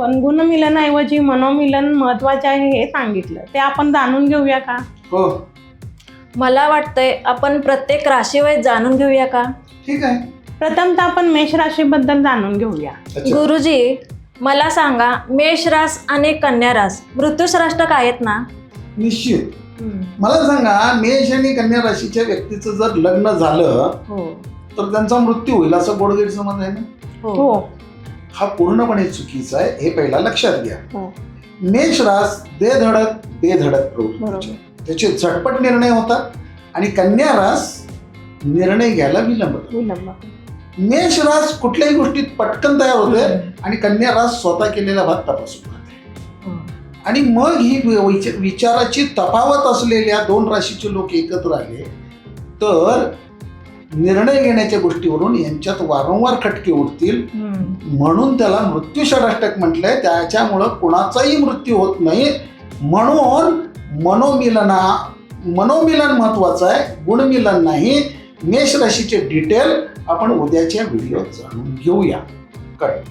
पण गुणमिलनाऐवजी मनोमिलन महत्वाचे आहे हे सांगितलं, ते आपण जाणून घेऊया का? हो मला वाटतंय आपण प्रत्येक राशीवाईज जाणून घेऊया का? ठीक आहे. प्रथमतः आपण मेष राशीबद्दल जाणून घेऊया. अच्छा. गुरुजी, मला सांगा, मेष रास आणि कन्या रास मृत्यूश्राष्टक आहेत ना? निश्चित. मला सांगा, मेष आणि कन्या राशीच्या व्यक्तीचं जर लग्न झालं हो तर त्यांचा मृत्यू होईल असं गोड गैरसमज आहे ना. हो. हा पूर्णपणे चुकीचा आहे, हे पहिला लक्षात घ्या. हो. मेष रास बेधडक प्रवृत्तीचे, बरोबर. त्याचे झटपट निर्णय होतात. आणि कन्या रास निर्णय घ्यायला विलंब करतो. विलंब. मेष रास कुठल्याही गोष्टीत पटकन तयार होते आणि कन्या रास स्वतः केलेला भात तपासून राहते. आणि मग ही विचाराची तफावत असलेल्या दोन राशीचे लोक एकत्र आले तर निर्णय घेण्याच्या गोष्टीवरून यांच्यात वारंवार खटके उठतील. म्हणून त्याला मृत्यूषाष्टक म्हटलंय. त्याच्यामुळं कुणाचाही मृत्यू होत नाही. म्हणून मनोमिलन महत्वाचं आहे, गुणमिलन नाही. मेष राशीचे डिटेल आपण उद्याच्या व्हिडिओत जाणून घेऊया. कट.